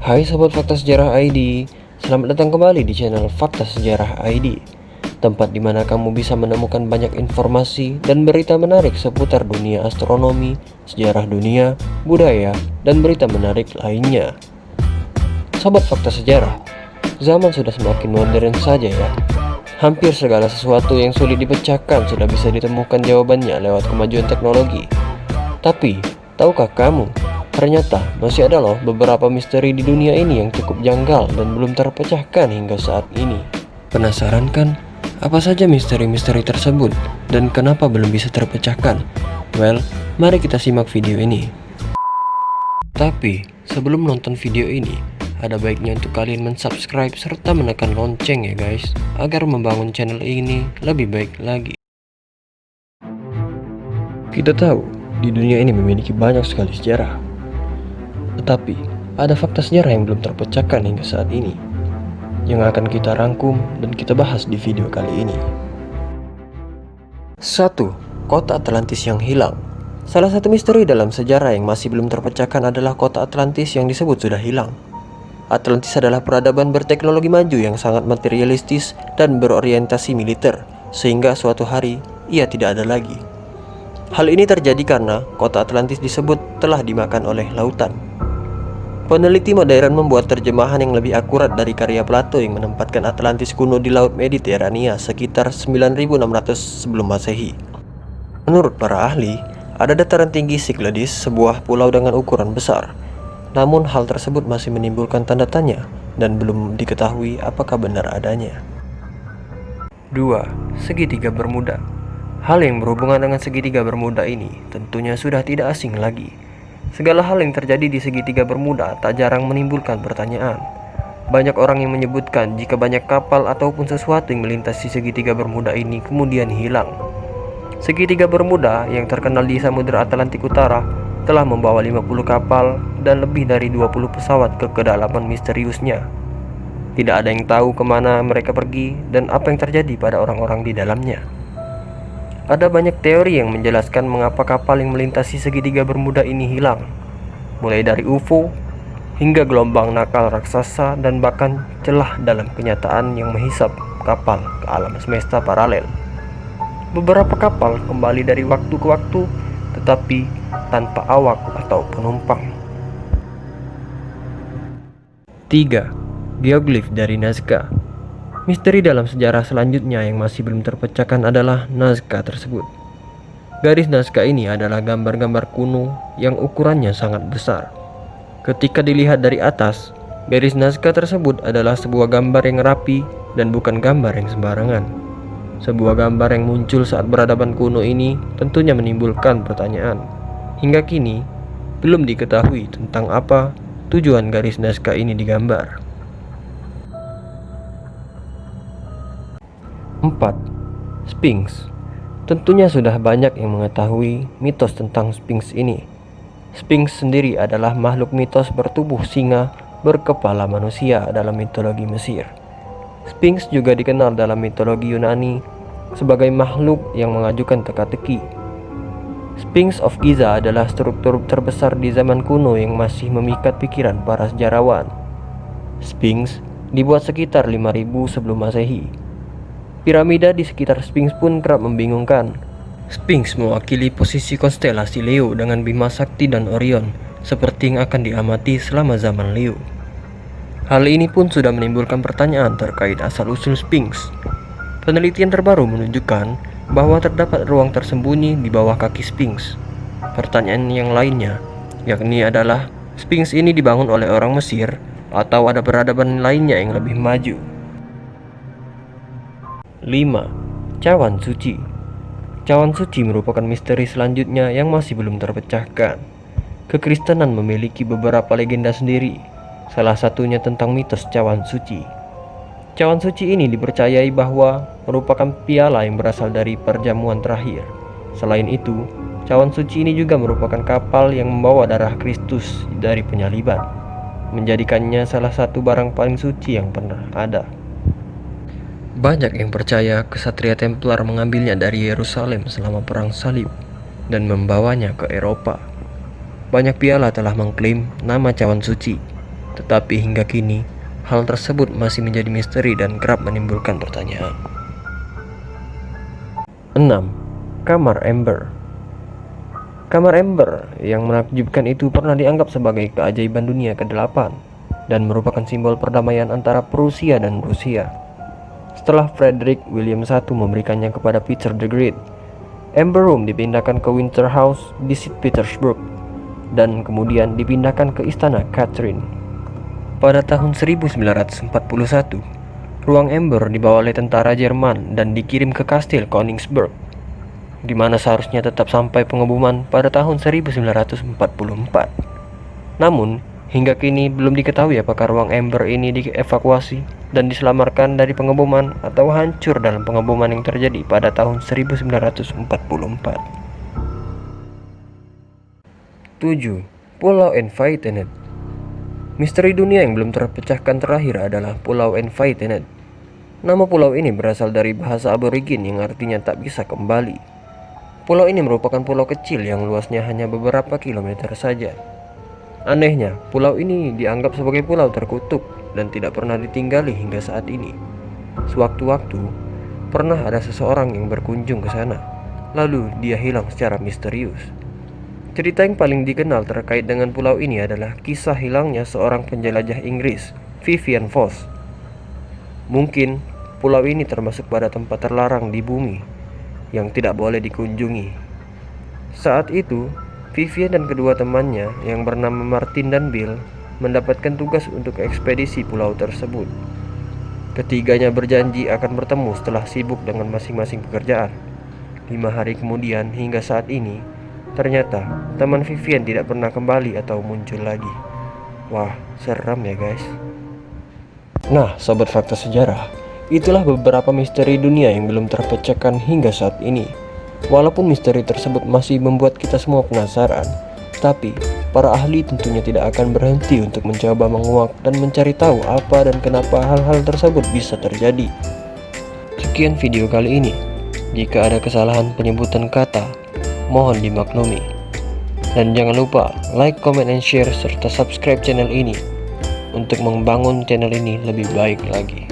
Hai Sobat Fakta Sejarah ID, selamat datang kembali di channel Fakta Sejarah ID, tempat di mana kamu bisa menemukan banyak informasi dan berita menarik seputar dunia astronomi, sejarah dunia, budaya, dan berita menarik lainnya. Sobat Fakta Sejarah, zaman sudah semakin modern saja ya. Hampir segala sesuatu yang sulit dipecahkan sudah bisa ditemukan jawabannya lewat kemajuan teknologi. Tapi, tahukah kamu, ternyata masih ada loh beberapa misteri di dunia ini yang cukup janggal dan belum terpecahkan hingga saat ini. Penasaran kan? Apa saja misteri-misteri tersebut dan kenapa belum bisa terpecahkan? Well, mari kita simak video ini. Tapi, sebelum nonton video ini, ada baiknya untuk kalian mensubscribe serta menekan lonceng ya guys, agar membangun channel ini lebih baik lagi. Kita tahu, di dunia ini memiliki banyak sekali sejarah. Tetapi, ada fakta sejarah yang belum terpecahkan hingga saat ini, yang akan kita rangkum dan kita bahas di video kali ini. 1. Kota Atlantis yang hilang. Salah satu misteri dalam sejarah yang masih belum terpecahkan adalah kota Atlantis yang disebut sudah hilang. Atlantis adalah peradaban berteknologi maju yang sangat materialistis dan berorientasi militer, sehingga suatu hari ia tidak ada lagi. Hal ini terjadi karena kota Atlantis disebut telah dimakan oleh lautan. Peneliti modern membuat terjemahan yang lebih akurat dari karya Plato yang menempatkan Atlantis kuno di Laut Mediterania sekitar 9600 sebelum Masehi. Menurut para ahli, ada dataran tinggi Cyclades, sebuah pulau dengan ukuran besar. Namun hal tersebut masih menimbulkan tanda tanya dan belum diketahui apakah benar adanya. 2. Segitiga Bermuda. Hal yang berhubungan dengan segitiga Bermuda ini tentunya sudah tidak asing lagi. Segala hal yang terjadi di segitiga Bermuda tak jarang menimbulkan pertanyaan. Banyak orang yang menyebutkan jika banyak kapal ataupun sesuatu yang melintasi segitiga Bermuda ini kemudian hilang. Segitiga Bermuda yang terkenal di Samudra Atlantik Utara telah membawa 50 kapal dan lebih dari 20 pesawat ke kedalaman misteriusnya. Tidak ada yang tahu kemana mereka pergi dan apa yang terjadi pada orang-orang di dalamnya. Ada banyak teori yang menjelaskan mengapa kapal yang melintasi segitiga Bermuda ini hilang, mulai dari UFO hingga gelombang nakal raksasa dan bahkan celah dalam kenyataan yang menghisap kapal ke alam semesta paralel. Beberapa kapal kembali dari waktu ke waktu, tetapi tanpa awak atau penumpang. 3. Geoglif dari Nazca. Misteri dalam sejarah selanjutnya yang masih belum terpecahkan adalah Nazca tersebut. Garis Nazca ini adalah gambar-gambar kuno yang ukurannya sangat besar. Ketika dilihat dari atas, garis Nazca tersebut adalah sebuah gambar yang rapi dan bukan gambar yang sembarangan. Sebuah gambar yang muncul saat peradaban kuno ini tentunya menimbulkan pertanyaan. Hingga kini, belum diketahui tentang apa tujuan garis Nazca ini digambar. 4. Sphinx. Tentunya sudah banyak yang mengetahui mitos tentang Sphinx ini. Sphinx sendiri adalah makhluk mitos bertubuh singa berkepala manusia dalam mitologi Mesir. Sphinx juga dikenal dalam mitologi Yunani sebagai makhluk yang mengajukan teka-teki. Sphinx of Giza adalah struktur terbesar di zaman kuno yang masih memikat pikiran para sejarawan. Sphinx dibuat sekitar 5000 sebelum Masehi. Piramida di sekitar Sphinx pun kerap membingungkan. Sphinx mewakili posisi konstelasi Leo dengan Bima Sakti dan Orion, seperti yang akan diamati selama zaman Leo. Hal ini pun sudah menimbulkan pertanyaan terkait asal-usul Sphinx. Penelitian terbaru menunjukkan bahwa terdapat ruang tersembunyi di bawah kaki Sphinx. Pertanyaan yang lainnya, yakni adalah Sphinx ini dibangun oleh orang Mesir atau ada peradaban lainnya yang lebih maju. 5. Cawan Suci. Cawan Suci merupakan misteri selanjutnya yang masih belum terpecahkan. Kekristenan memiliki beberapa legenda sendiri, salah satunya tentang mitos Cawan Suci. Cawan suci ini dipercayai bahwa merupakan piala yang berasal dari perjamuan terakhir. Selain itu, cawan suci ini juga merupakan kapal yang membawa darah Kristus dari penyaliban, menjadikannya salah satu barang paling suci yang pernah ada. Banyak yang percaya kesatria Templar mengambilnya dari Yerusalem selama perang salib dan membawanya ke Eropa. Banyak piala telah mengklaim nama cawan suci. Tetapi hingga kini, hal tersebut masih menjadi misteri dan kerap menimbulkan pertanyaan. 6. Kamar Amber. Kamar Amber yang menakjubkan itu pernah dianggap sebagai keajaiban dunia ke-8 dan merupakan simbol perdamaian antara Prusia dan Rusia. Setelah Frederick William I memberikannya kepada Peter the Great, Amber Room dipindahkan ke Winter House di St. Petersburg dan kemudian dipindahkan ke Istana Catherine. Pada tahun 1941, ruang Amber dibawa oleh tentara Jerman dan dikirim ke Kastil Königsberg, di mana seharusnya tetap sampai pengeboman pada tahun 1944. Namun, hingga kini belum diketahui apakah ruang Amber ini dievakuasi dan diselamatkan dari pengeboman atau hancur dalam pengeboman yang terjadi pada tahun 1944. 7. Pulau Envightenet. Misteri dunia yang belum terpecahkan terakhir adalah Pulau Envightenet. Nama pulau ini berasal dari bahasa aborigin yang artinya tak bisa kembali. Pulau ini merupakan pulau kecil yang luasnya hanya beberapa kilometer saja. Anehnya, pulau ini dianggap sebagai pulau terkutuk dan tidak pernah ditinggali hingga saat ini. Sewaktu-waktu, pernah ada seseorang yang berkunjung ke sana, lalu dia hilang secara misterius. Cerita yang paling dikenal terkait dengan pulau ini adalah kisah hilangnya seorang penjelajah Inggris, Vivian Foss. Mungkin pulau ini termasuk pada tempat terlarang di bumi yang tidak boleh dikunjungi. Saat itu, Vivian dan kedua temannya yang bernama Martin dan Bill mendapatkan tugas untuk ekspedisi pulau tersebut. Ketiganya berjanji akan bertemu setelah sibuk dengan masing-masing pekerjaan. 5 hari kemudian hingga saat ini, ternyata teman Vivian tidak pernah kembali atau muncul lagi. Wah, seram ya guys. Nah, sobat fakta sejarah, itulah beberapa misteri dunia yang belum terpecahkan hingga saat ini. Walaupun misteri tersebut masih membuat kita semua penasaran, tapi para ahli tentunya tidak akan berhenti untuk mencoba menguak dan mencari tahu apa dan kenapa hal-hal tersebut bisa terjadi. Sekian video kali ini. Jika ada kesalahan penyebutan kata, mohon dimaklumi. Dan jangan lupa like, comment, and share serta subscribe channel ini untuk membangun channel ini lebih baik lagi.